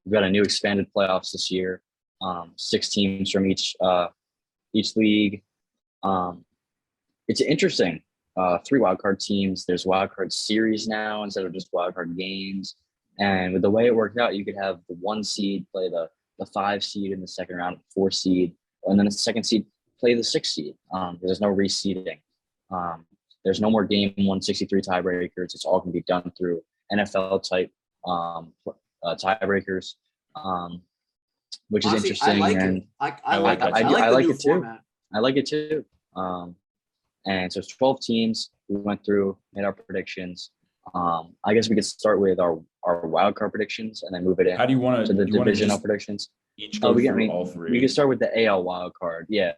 We've got a new expanded playoffs this year. 6 teams from each league. It's interesting. 3 wildcard teams. There's wildcard series now instead of just wildcard games. And with the way it worked out, you could have the 1 seed play the 5 seed in the second round, 4 seed, and then the 2nd seed play the 6 seed. Because there's no reseeding. There's no more game 163 tiebreakers. It's all going to be done through NFL type tiebreakers, which Honestly, is interesting. I like and it. I like it. I like the it new too. format. I like it too. And so it's 12 teams. We went through, made our predictions. I guess we could start with our wild card predictions and then move it in. How do you want to the divisional predictions? Each go through all 3. We can start with the AL wild card. Yeah,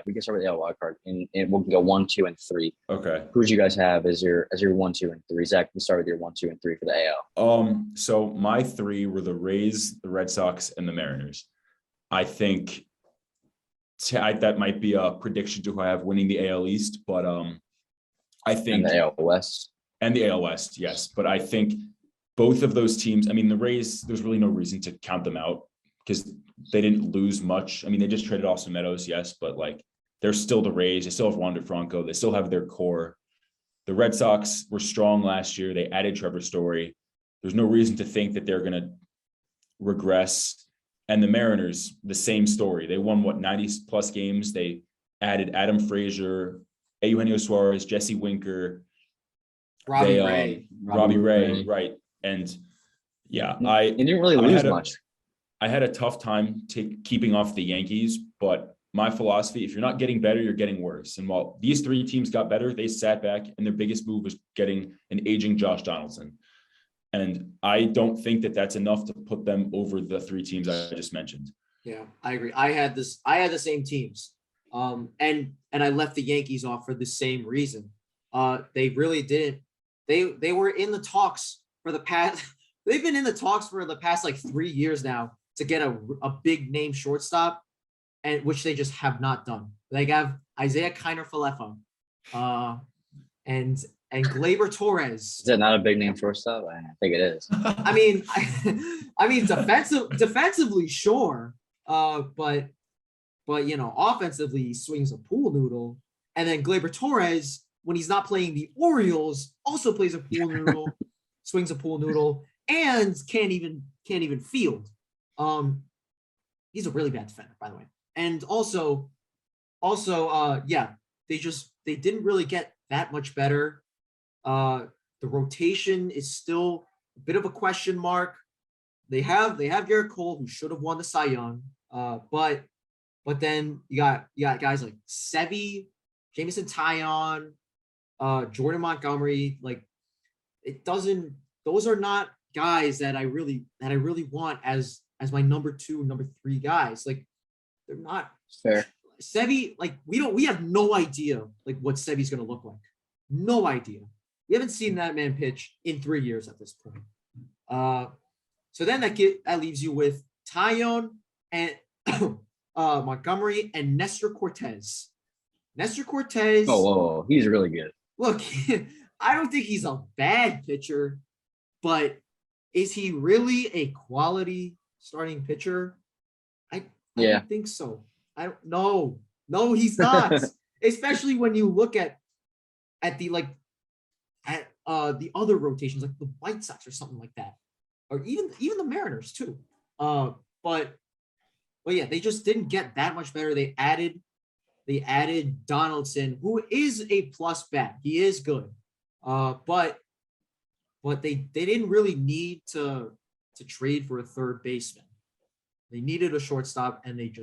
we can start with the AL wild card, and we'll go 1, 2, and 3. Okay. Who do you guys have as your 1, 2, and 3? Zach, we start with your 1, 2, and 3 for the AL. So my 3 were the Rays, the Red Sox, and the Mariners. I think that might be a prediction to who I have winning the AL East, but I think and the AL West. And the AL West, yes. But I think both of those teams, I mean, the Rays, there's really no reason to count them out because they didn't lose much. I mean, they just traded Austin Meadows, yes, but like they're still the Rays. They still have Wander Franco. They still have their core. The Red Sox were strong last year. They added Trevor Story. There's no reason to think that they're going to regress. And the Mariners, the same story. They won, 90-plus games. They added Adam Frazier, Eugenio Suarez, Jesse Winker, Robbie Ray, right. And yeah, they didn't really lose much. I had a tough time keeping off the Yankees, but my philosophy, if you're not getting better, you're getting worse. And while these 3 teams got better, they sat back, and their biggest move was getting an aging Josh Donaldson. And I don't think that that's enough to put them over the 3 teams I just mentioned. Yeah, I agree. I had the same teams. And I left the Yankees off for the same reason. They really didn't. They were in the talks for the past. They've been in the talks for the past like 3 years now to get a big name shortstop, and which they just have not done. They have Isaiah Kiner-Falefa, and Gleyber Torres. Is that not a big name shortstop? I think it is. I mean, defensively, sure, but offensively, he swings a pool noodle. And then Gleyber Torres, when he's not playing the Orioles, also plays a pool noodle, swings a pool noodle, and can't even field. He's a really bad defender, by the way. And also, they didn't really get that much better. The rotation is still a bit of a question mark. They have Garrett Cole, who should have won the Cy Young, but then you got guys like Sevy, Jameson Taillon, Jordan Montgomery. Like, those are not guys that I really want as my number 2, number 3 guys. Like, they're not fair. Sevy, like, we have no idea like what Sevy's gonna look like. No idea. We haven't seen that man pitch in 3 years at this point. So then that leaves you with Taillon and Montgomery and Nestor Cortez. Nestor Cortez. Oh, he's really good. Look, I don't think he's a bad pitcher, but is he really a quality starting pitcher? I don't think so. I don't know. No, he's not. Especially when you look at the the other rotations, like the White Sox or something like that, or even the Mariners too. But yeah, they just didn't get that much better. They added Donaldson, who is a plus bat. He is good. But they didn't really need to trade for a third baseman. They needed a shortstop, and they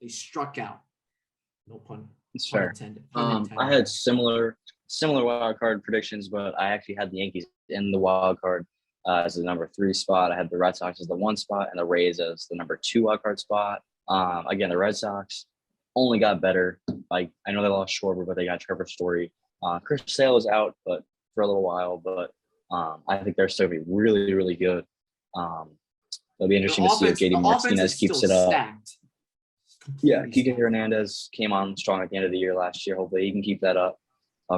struck out. No pun. It's fair. Intended. I had similar wild card predictions, but I actually had the Yankees in the wild card as the number 3 spot. I had the Red Sox as the 1 spot, and the Rays as the number 2 wild card spot. Again, the Red Sox only got better. Like, I know they lost Schwarber, but they got Trevor Story. Chris Sale is out, but for a little while. But I think they're still going to be really, really good. It'll be interesting to see if JD Martinez keeps it up. Stacked. Yeah, Kike Hernandez came on strong at the end of the year last year. Hopefully he can keep that up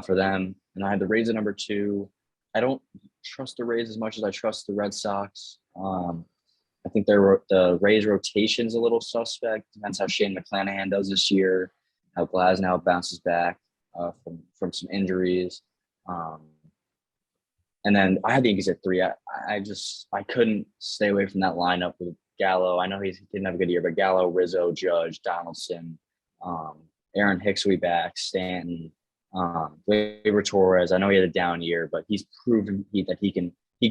for them. And I had the Rays at number 2. I don't trust the Rays as much as I trust the Red Sox. I I think the Rays rotation's a little suspect. Depends how Shane McClanahan does this year, how Glasnow bounces back from some injuries. And then I had the Yankees at 3. I couldn't stay away from that lineup with Gallo. I know he didn't have a good year, but Gallo, Rizzo, Judge, Donaldson, Aaron Hicks will be back, Stanton, Gleyber Torres. I know he had a down year, but he's proven that he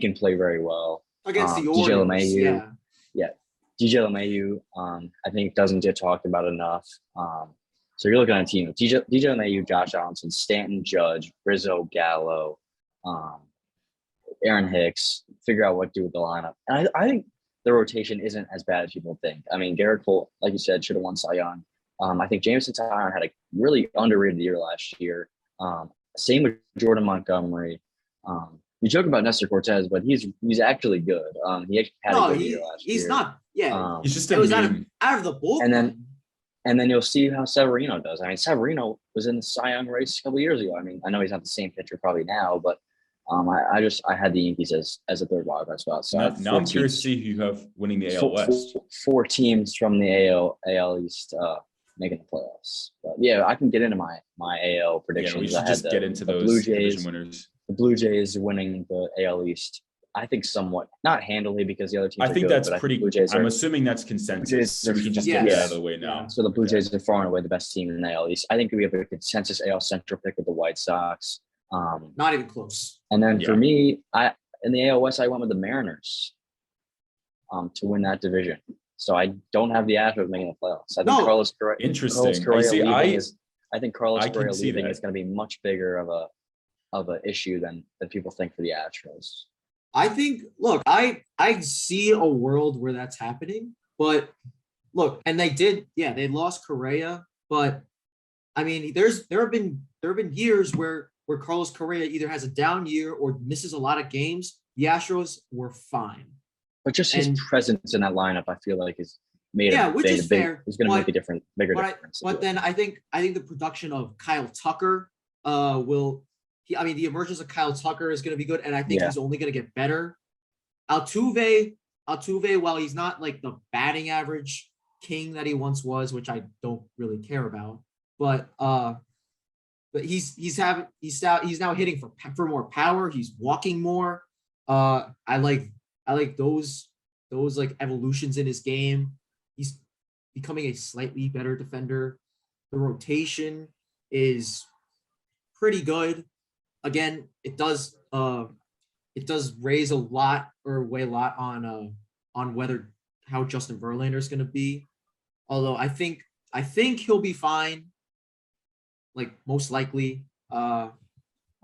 can play very well against the DJ Orioles. LeMahieu, yeah, DJ LeMahieu. I think doesn't get talked about enough. So you're looking at a team of DJ LeMahieu, Josh Allenson, Stanton, Judge, Rizzo, Gallo, Aaron Hicks. Figure out what to do with the lineup, and I think the rotation isn't as bad as people think. I mean, Garrett Cole, like you said, should have won Cy Young. I think Jameson Taillon had a really underrated year last year. Same with Jordan Montgomery. You joke about Nestor Cortez, but he's actually good. He actually had a good year last year. He's not. Yeah, he's just it was out of the bullpen. And then you'll see how Severino does. I mean, Severino was in the Cy Young race a couple years ago. I mean, I know he's not the same pitcher probably now, but I had the Yankees as a third wild card spot. So now I'm curious to see who you have winning the AL West. Four teams from the AL East making the playoffs. But yeah, I can get into my AL predictions. Yeah, we should just get into those Blue Jays division winners. The Blue Jays winning the AL East. I think somewhat, not handily because the other teams. I think that's pretty. I'm assuming that's consensus. So we can just get that out of the way now. So the Blue Jays are far and away the best team in the AL East. I think we have a consensus AL Central pick with the White Sox. Not even close. And then for me, in the AL West, I went with the Mariners to win that division. So I don't have the Astros making the playoffs. I think Carlos Correa. Interesting. I think Carlos Correa leaving is going to be much bigger of a issue than people think for the Astros. I think. Look, I see a world where that's happening, but look, and they did. Yeah, they lost Correa, but I mean, there have been years where Carlos Correa either has a down year or misses a lot of games. The Astros were fine. But just his presence in that lineup, I feel like is made which is fair. Is going to make a bigger difference. But then I think the production of Kyle Tucker will. The emergence of Kyle Tucker is going to be good, and I think he's only going to get better. Altuve, while he's not like the batting average king that he once was, which I don't really care about, but he's now hitting for more power. He's walking more. I like those like evolutions in his game. He's becoming a slightly better defender. The rotation is pretty good. Again, it does raise a lot or weigh a lot on how Justin Verlander is going to be. Although I think he'll be fine. Like most likely.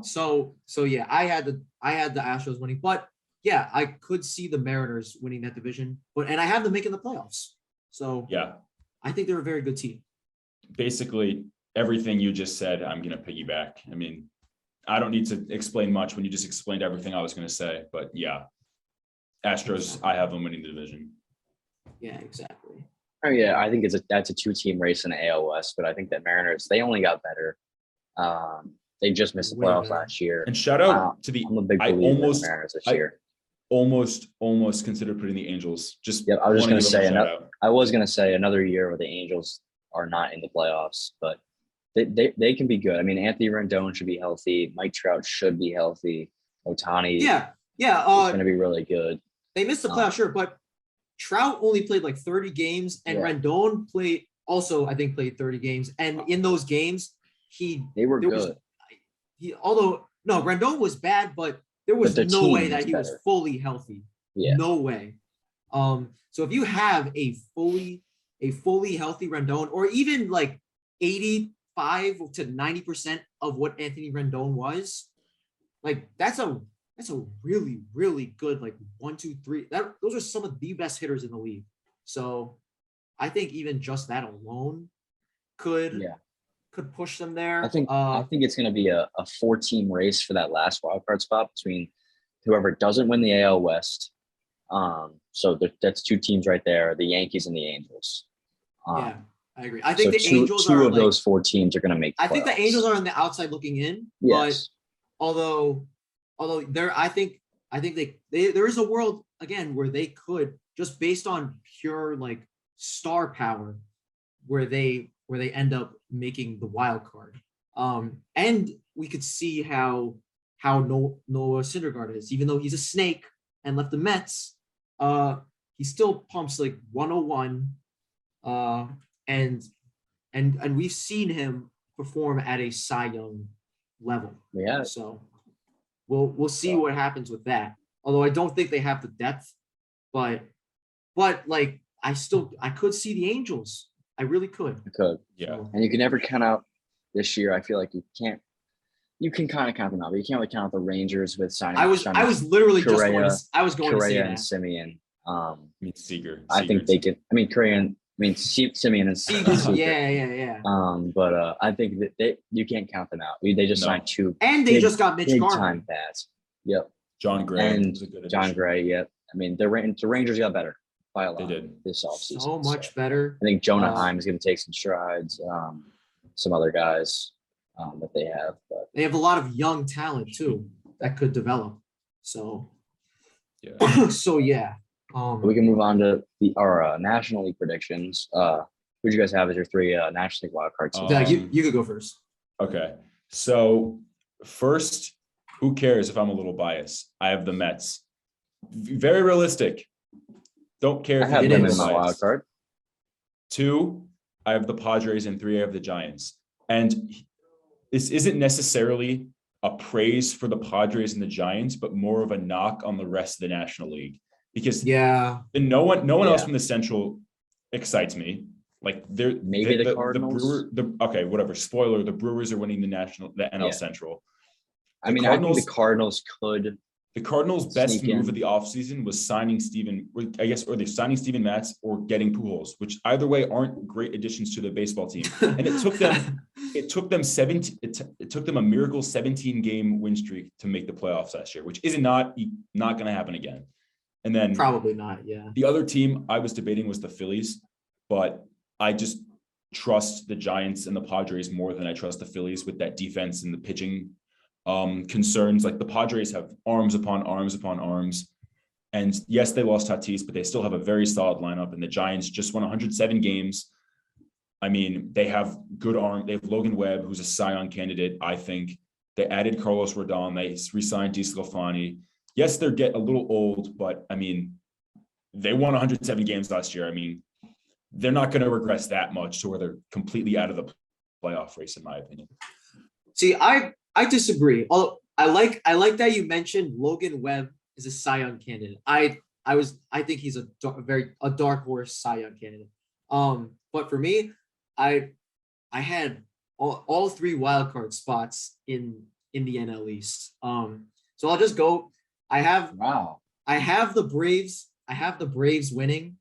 So yeah, I had the Astros winning, but yeah, I could see the Mariners winning that division, and I have them making the playoffs. So yeah, I think they're a very good team. Basically, everything you just said, I'm going to piggyback. I mean, I don't need to explain much when you just explained everything I was going to say, but yeah, Astros, I have them winning the division. Yeah, exactly. Oh yeah, I think that's a 2-team race in the AL West, but I think that Mariners, they only got better. They just missed the playoffs last year. And shout out to the. I'm a big believer in the Mariners this year. Almost considered putting the Angels. I was going to say another year where the Angels are not in the playoffs, but they can be good. I mean, Anthony Rendon should be healthy. Mike Trout should be healthy. Ohtani, is going to be really good. They missed the playoffs, sure, but Trout only played like 30 games, and Rendon played 30 games, and in those games, they were good. Rendon was bad, but there was no way that he was fully healthy. Yeah. No way. So if you have a fully healthy Rendon, or even like 85 to 90% of what Anthony Rendon was, like that's a really, really good, like 1, 2, 3. Those are some of the best hitters in the league. So I think even just that alone could push them there. I think it's going to be a 4-team race for that last wildcard spot between whoever doesn't win the AL West. So that's 2 teams right there, the Yankees and the Angels. I agree. I think the Angels two of those 4 teams are going to make the playoffs. I think the Angels are on the outside looking in, yes. But although there, I think there is a world again where they could just based on pure like star power, where they end up making the wild card. And we could see how Noah Syndergaard is, even though he's a snake and left the Mets, he still pumps like 101. And we've seen him perform at a Cy Young level. Yeah. So we'll see what happens with that. Although I don't think they have the depth, but like I could see the Angels. I really could. You could. Yeah. And you can never count out this year. I feel like you can kind of count them out, but you can't really count out the Rangers with signing. I was literally Correa, just going to say Correa that. and Simeon. I mean, Seager. I think they can. I mean, Correa and Simeon and Seager, Seager. yeah. But I think that you can't count them out. They just signed two. And they just got Mitch big Garver. time bats. Yep. John Gray And was a good John addition. Gray. Yep. I mean, the Rangers got better by a lot. They did. This offseason. So much better. I think Jonah Heim is going to take some strides. Some other guys that they have, but They have a lot of young talent too that could develop. So Yeah. so yeah. we can move on to our National League predictions. Who do you guys have as your three National League wildcard teams? Doug, you could go first. Okay. So first, who cares if I'm a little biased? I have the Mets. Very realistic. Don't care I if have you're them a in little my wild biased. card. 2, I have the Padres, and 3, I have the Giants. And this isn't necessarily a praise for the Padres and the Giants, but more of a knock on the rest of the National League. Because Yeah. no one else Yeah. from the Central excites me. Like Maybe the Cardinals? Okay, whatever. Spoiler: the Brewers are winning the NL Yeah. Central. I think the Cardinals could. The Cardinals' best Sneak move in. of the offseason was signing or they're signing Steven Matz or getting Pujols, which either way aren't great additions to the baseball team. And it took them a miracle 17-game win streak to make the playoffs last year, which is not going to happen again. And then Probably not. Yeah. the other team I was debating was the Phillies, but I just trust the Giants and the Padres more than I trust the Phillies with that defense and the pitching concerns. Like the Padres have arms upon arms upon arms. And yes, they lost Tatis, but they still have a very solid lineup. And the Giants just won 107 games. I mean, they have good arm. They have Logan Webb, who's a Cy Young candidate, I think. They added Carlos Rodon. They re-signed DeSclafani. Yes, they're getting a little old, but I mean, they won 107 games last year. I mean, they're not going to regress that much to where they're completely out of the playoff race, in my opinion. See, I disagree. Although I like that you mentioned Logan Webb is a Cy Young candidate. I think he's a dark horse Cy Young candidate. But for me, I had all 3 wildcard spots in the NL East. So I'll just go. I have the Braves. I have the Braves winning.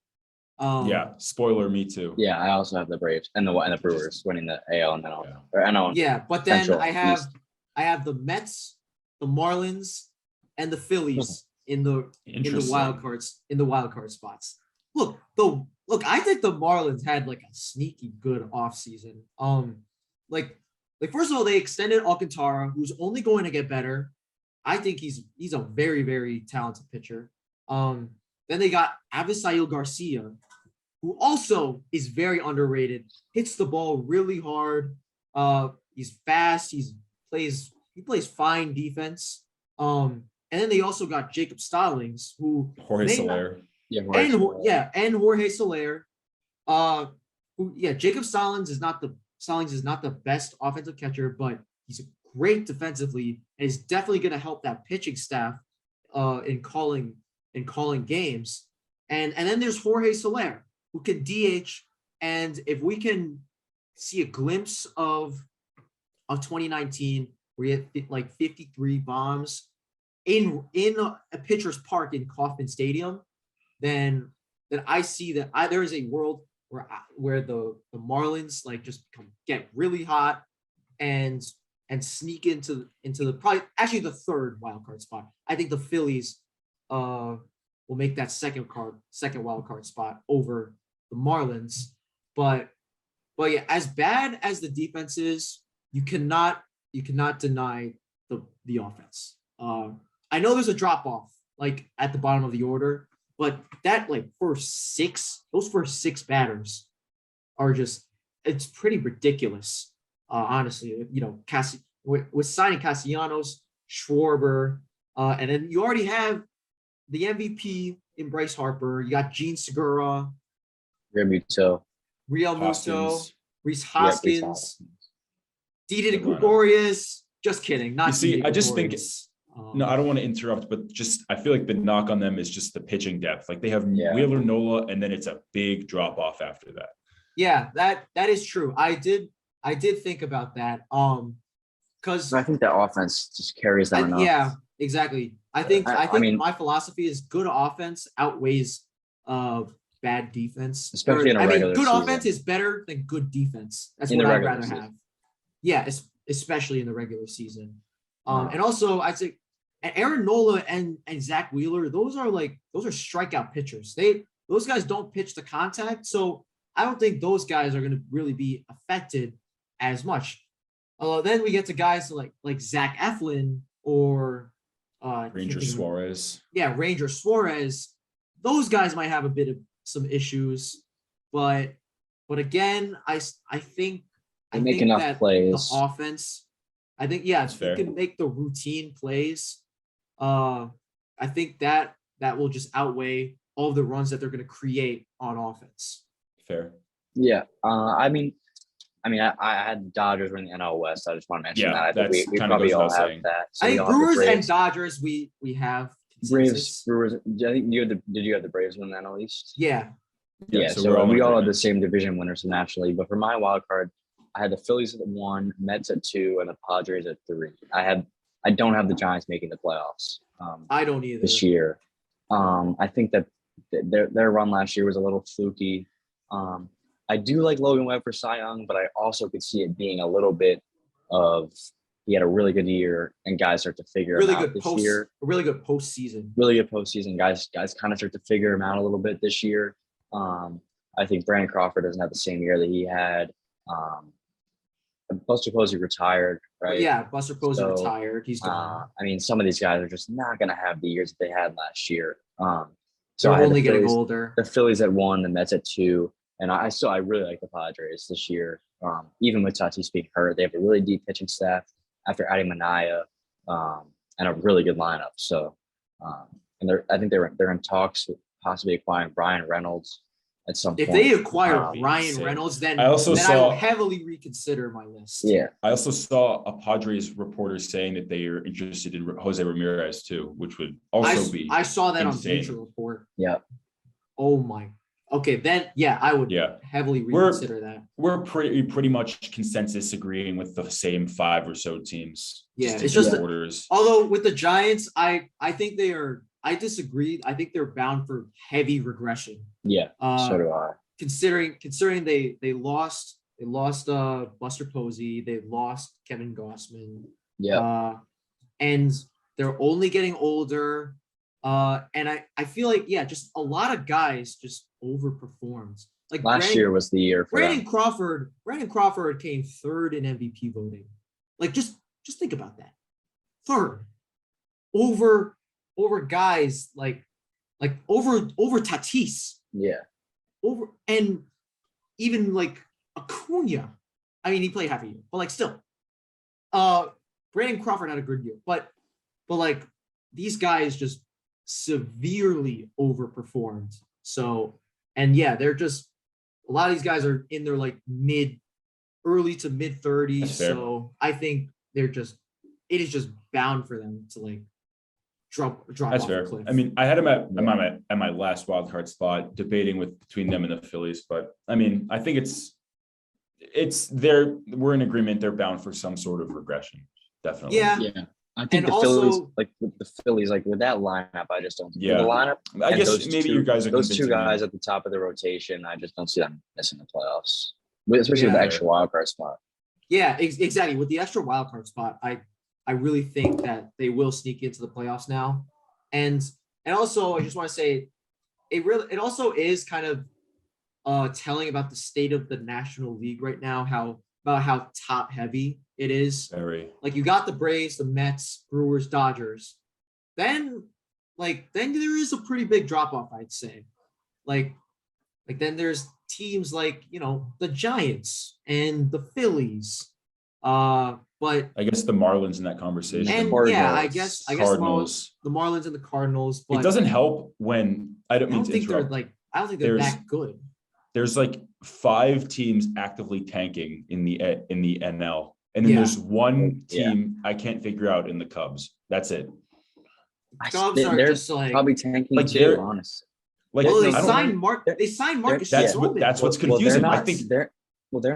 Yeah, spoiler, me too. Yeah, I also have the Braves and the Brewers winning the AL and NL. Or NL. Yeah, but then Central, I East. have the Mets, the Marlins, and the Phillies in the wild card spots. Look, I think the Marlins had like a sneaky good offseason. Like first of all, they extended Alcantara, who's only going to get better. I think he's a very, very talented pitcher. Then they got Avisail Garcia, who also is very underrated, hits the ball really hard. He's fast. He plays fine defense. And then they also got Jacob Stallings, who Jorge Soler. and Jorge Soler. Jacob Stallings is not the best offensive catcher, but he's great defensively and is definitely going to help that pitching staff in calling games. And then there's Jorge Soler, who can DH. And if we can see a glimpse of 2019, where he had like 53 bombs in a pitcher's park in Kauffman Stadium, then I see that there is a world where the Marlins like just get really hot and sneak into the probably actually the 3rd wild card spot. I think the Phillies will make that second wild card spot over the Marlins. But yeah, as bad as the defense is, you cannot deny the offense. I know there's a drop off like at the bottom of the order, but that like those first six batters are just, it's pretty ridiculous. Honestly, you know, with signing Castellanos, Schwarber, and then you already have the MVP in Bryce Harper. You got Gene Segura, Real Muto. Real Muto, Hoskins. Reese Yeah, Reese Hoskins, Hoskins. Didi Good lineup. Gregorius. Just kidding. Not You see, Didi I just think- Gregorius. No, I don't want to interrupt, but just I feel like the knock on them is just the pitching depth. Like they have Yeah. Wheeler, Nola, and then it's a big drop off after that. Yeah, that is true. I did think about that. Because So I think that offense just carries them enough. yeah, exactly. I think I mean- my philosophy is good offense outweighs bad defense. Especially in a regular good season. offense is better than good defense. That's In what the I'd regular rather season. have. Yeah, especially in the regular season. Wow. And also I'd say Aaron Nola and Zach Wheeler, those are strikeout pitchers. Those guys don't pitch the contact, so I don't think those guys are going to really be affected as much. Then we get to guys like Zach Eflin or Ranger Suarez. Yeah, Ranger Suarez. Those guys might have a bit of some issues, but again, I think They make enough that plays. the offense. I think yeah, That's if fair. you can make the routine plays. I think that will just outweigh all the runs that they're going to create on offense. Fair. Yeah. I had the Dodgers win the NL West. I just want to mention Yeah, that. I think that's we kinda probably goes all without have saying. that. So I we think all have the Brewers and Braves. Dodgers, we have Braves, consensus. Brewers. I think did you have the Braves win the NL East? Yeah, Yeah. so So, we're all in we all have the agreement. same division winners nationally. But for my wild card, I had the Phillies at 1, Mets at 2, and the Padres at 3. I don't have the Giants making the playoffs I don't either. this year. I think that their run last year was a little fluky. I do like Logan Webb for Cy Young, but I also could see it being a little bit of he had a really good year and guys start to figure Really him out good this year. a really good postseason. Really good postseason. Guys kind of start to figure him out a little bit this year. I think Brandon Crawford doesn't have the same year that he had. Buster Posey retired, right? Yeah, Buster Posey So, retired. He's gone. I mean, some of these guys are just not going to have the years that they had last year. So They're I had only the getting Phillies, older. the Phillies at 1, the Mets at 2, and I really like the Padres this year. Even with Tatis being hurt, they have a really deep pitching staff after adding Manaea, and a really good lineup. So, and I think they're in talks with possibly acquiring Brian Reynolds at some If point. they acquire That'd be Ryan insane. Reynolds, then I also then I will saw- heavily reconsider my list. Yeah, I also saw a Padres reporter saying that they are interested in Jose Ramirez too, which would also be I saw that insane. on Bleacher Report. yeah. Oh my. Okay, then yeah, I would Yeah. heavily We're- reconsider that. We're pretty much consensus agreeing with the same 5 or so teams. Yeah, in it's just different that- orders. Although with the Giants, I think they are. I disagree. I think they're bound for heavy regression. Yeah, so do I. Considering they lost Buster Posey, they lost Kevin Gossman. Yeah, And they're only getting older. And I feel like, yeah, just a lot of guys just overperformed. Like last year was the year for Brandon them. Crawford came third in MVP voting. Like just think about that. Third over guys like over Tatis, Yeah, over, and even like Acuna. I mean, he played half a year, but like still. Brandon Crawford had a good year, but like these guys just severely overperformed. So, and yeah, they're just, a lot of these guys are in their like early to mid 30s. That's fair. So I think it is just bound for them to like drop That's off fair. a cliff. I mean, I had them at my last wild card spot, debating between them and the Phillies. But I mean, I think we're in agreement. They're bound for some sort of regression. Definitely. Yeah. yeah. I think And the Phillies, also- with that lineup, I just don't. Yeah. The lineup. I and guess those maybe two- you guys are those two convincing me. guys at the top of the rotation. I just don't see them missing the playoffs, especially with the Yeah. extra wild card spot. Yeah, exactly. With the extra wild card spot, I really think that they will sneak into the playoffs now. And also I just want to say it also is kind of telling about the state of the National League right now, about how top heavy it is. Very. Like you got the Braves, the Mets, Brewers, Dodgers. Then like then there is a pretty big drop off, I'd say. Like then there's teams like, the Giants and the Phillies. But I guess the Marlins in that conversation. and yeah, I guess Cardinals. the Marlins and the Cardinals. But It doesn't help when I don't mean to interrupt. I don't think they're that good. There's like 5 teams actively tanking in the NL, and then there's one team I can't figure out in the Cubs. That's it. Cubs are just like probably tanking like too, honestly. Like well, they signed Marcus. That's what's confusing. I think they're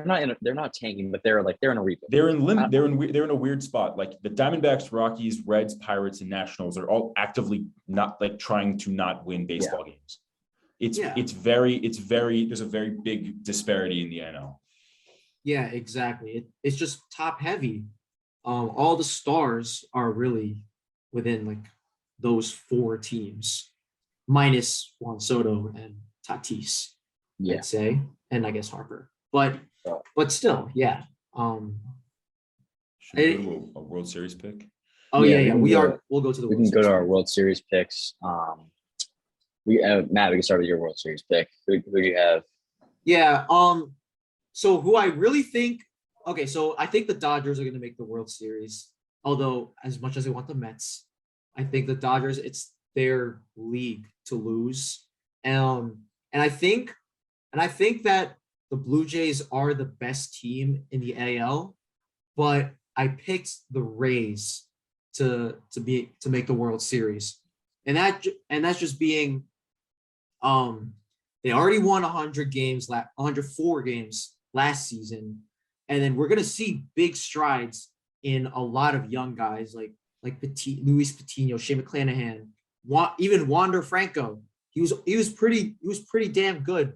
not tanking, but they're in a rebuild. They're in a weird spot. Like the Diamondbacks, Rockies, Reds, Pirates, and Nationals are all actively not like trying to not win baseball games. It's very there's a very big disparity in the NL. Yeah, exactly. It's just top heavy. All the stars are really within like those 4 teams, minus Juan Soto and Tatis, I'd say, and I guess Harper. But still, yeah. Should we go to a World Series pick? Oh yeah. We'll go to the. We can go to our World Series picks. Matt, we can start with your World Series pick. Who do you have? Yeah. So who I really think. Okay, so I think the Dodgers are going to make the World Series. Although, as much as I want the Mets, I think the Dodgers, it's their league to lose. And I think that the Blue Jays are the best team in the AL, but I picked the Rays to make the World Series. And that's just being they already won 104 games last season, and then we're gonna see big strides in a lot of young guys like Luis Patino, Shea McClanahan, even Wander Franco. He was pretty damn good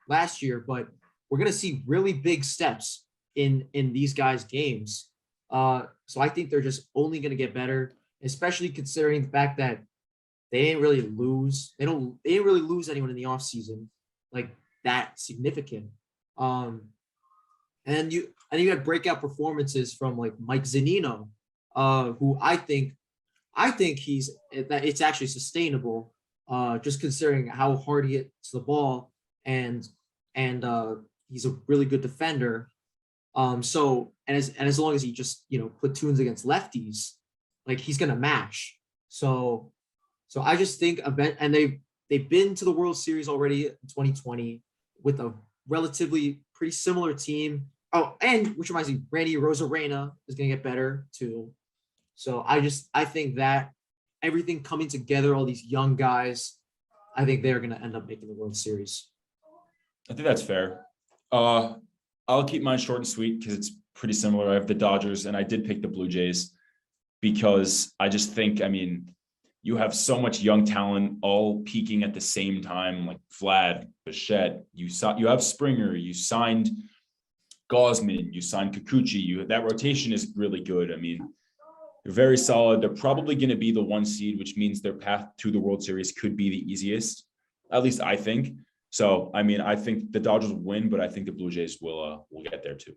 last year, but we're gonna see really big steps in these guys' games. So I think they're just only gonna get better, especially considering the fact that they didn't really lose. They didn't really lose anyone in the offseason like that significant. And you had breakout performances from like Mike Zunino, who I think it's actually sustainable, just considering how hard he hits the ball and he's a really good defender. So as long as he just platoons against lefties, like he's gonna match. So I just think and they've been to the World Series already in 2020 with a relatively pretty similar team. Oh, and which reminds me, Randy Rosarena is gonna get better too. So I think that everything coming together, all these young guys, I think they're gonna end up making the World Series. I think that's fair. I'll keep mine short and sweet because it's pretty similar. I have the Dodgers, and I did pick the Blue Jays because I just think, you have so much young talent all peaking at the same time, like Vlad, Bichette. You have Springer. You signed Gausman. You signed Kikuchi. That rotation is really good. They're very solid. They're probably going to be the 1 seed, which means their path to the World Series could be the easiest. At least I think. So, I think the Dodgers will win, but I think the Blue Jays will get there too.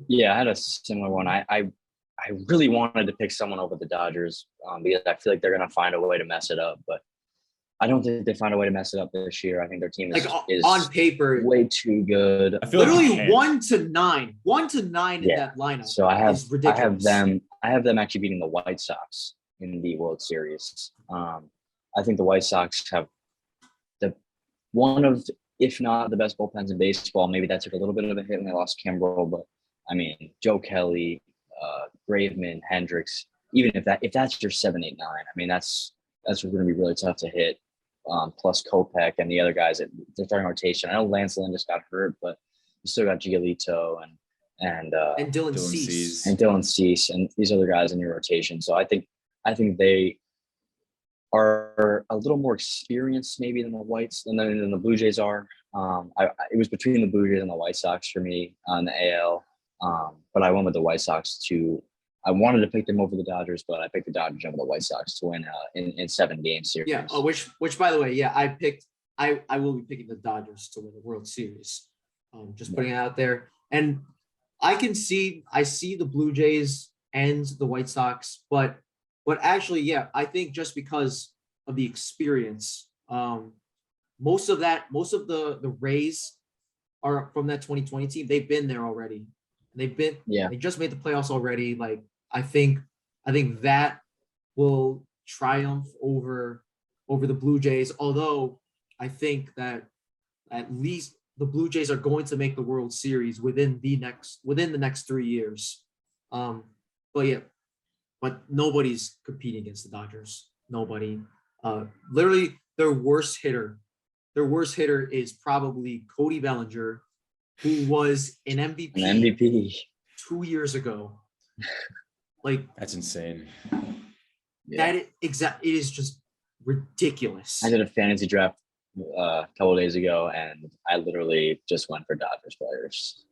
Yeah, I had a similar one. I really wanted to pick someone over the Dodgers because I feel like they're going to find a way to mess it up, but I don't think they find a way to mess it up this year. I think their team is on paper way too good. I feel literally like 1-9 in that lineup. So I have them actually beating the White Sox in the World Series. I think the White Sox have one of, if not the best bullpens in baseball. Maybe that took a little bit of a hit when they lost Kimbrel, but Joe Kelly, Graveman, Hendricks, even if that's your 7, 8, 9, that's going to be really tough to hit. Plus Kopech and the other guys at the starting rotation. I know Lance Lynn just got hurt, but you still got Giolito and Dylan Cease and these other guys in your rotation. So I think they are a little more experienced maybe than the Whites than the Blue Jays are. It was between the Blue Jays and the White Sox for me in the AL. But I went with the White Sox I wanted to pick them over the Dodgers, but I picked the Dodgers over the White Sox to win in 7 game series. Yeah. Which by the way, yeah, I will be picking the Dodgers to win the World Series. Just putting it out there. And I see the Blue Jays and the White Sox, but But actually, yeah, I think just because of the experience, most of the Rays are from that 2020 team. They've been there already. Yeah. They just made the playoffs already. Like I think that will triumph over the Blue Jays. Although I think that at least the Blue Jays are going to make the World Series within the next 3 years. But yeah, but nobody's competing against the Dodgers. Nobody. Literally, their worst hitter is probably Cody Bellinger, who was an MVP, An MVP 2 years ago. Like That's insane. Yeah. it is just ridiculous. I did a fantasy draft a couple of days ago, and I literally just went for Dodgers players.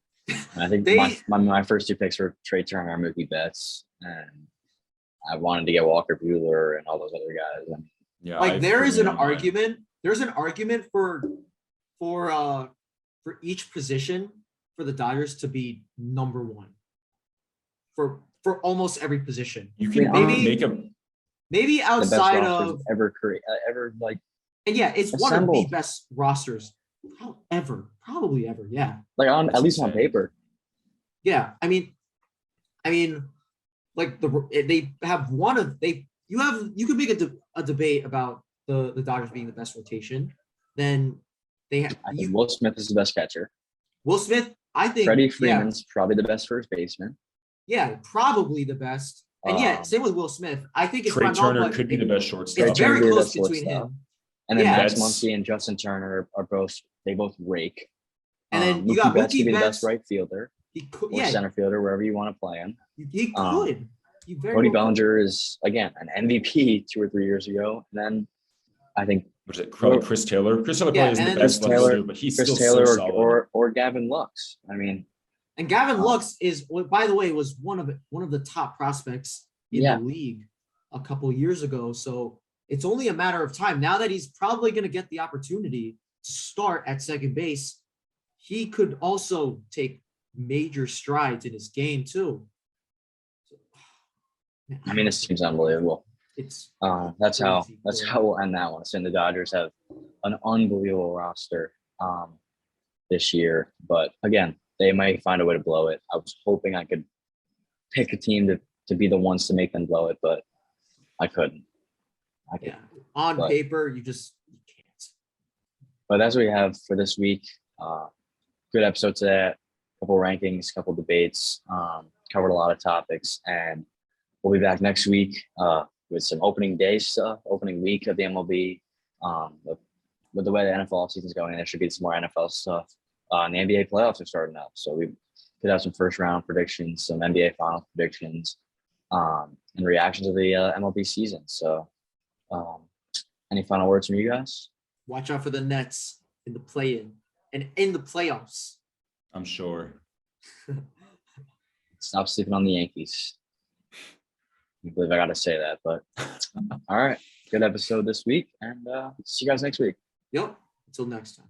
And I think my first 2 picks were Trey Turner and Mookie Betts, and I wanted to get Walker Buehler and all those other guys. And Yeah, like there's an argument. argument for each position for the Dodgers to be number one for almost every position. You can Maybe the best outside rosters of ever like and yeah, it's one of the assembled. best rosters probably ever. Yeah, like on That's at least on insane. paper. yeah. I mean, like they have one of they you could make a debate about the Dodgers being the best rotation. Then they have I think Will Smith is the best catcher. Will Smith. I think Freddie Freeman's probably the best first baseman. Yeah, probably the best. And yeah, same with Will Smith. I think it's Trey Ron Bell, Turner but could be the best shortstop. It's very Turner close could be the between shortstop. him. And then Yeah. Max That's- Muncy and Justin Turner are both rake. And then you got Betts could Mookie be the Betts. best right fielder He could, or center fielder, wherever you want to play him. he could. He very Cody well could. Bellinger is again an MVP 2 or 3 years ago. And then I think Was it probably Chris Taylor? Chris Taylor Yeah, probably isn't and the then best Chris Taylor- lefty, but he's Chris still Taylor so solid. or Gavin Lux. I mean, And Gavin Lux is, by the way, was one of the top prospects in Yeah. the league a couple of years ago. So it's only a matter of time. Now that he's probably going to get the opportunity to start at second base, he could also take major strides in his game too. I mean, this team's unbelievable. It's That's how crazy. we'll end that one. Saying the Dodgers have an unbelievable roster this year, but again, they might find a way to blow it. I was hoping I could pick a team to be the ones to make them blow it, but I couldn't. Yeah. On But- paper, you can't. But that's what we have for this week. Good episode today. Couple rankings, couple debates. Covered a lot of topics, and we'll be back next week with some opening day stuff, opening week of the MLB. With the way the NFL season is going, there should be some more NFL stuff. And the NBA playoffs are starting up, so we could have some first round predictions, some NBA finals predictions, and reactions to the MLB season. So, any final words from you guys? Watch out for the Nets in the play-in and in the playoffs. I'm sure. Stop sleeping on the Yankees. I believe I got to say that, but all right. Good episode this week, and see you guys next week. Yep. Until next time.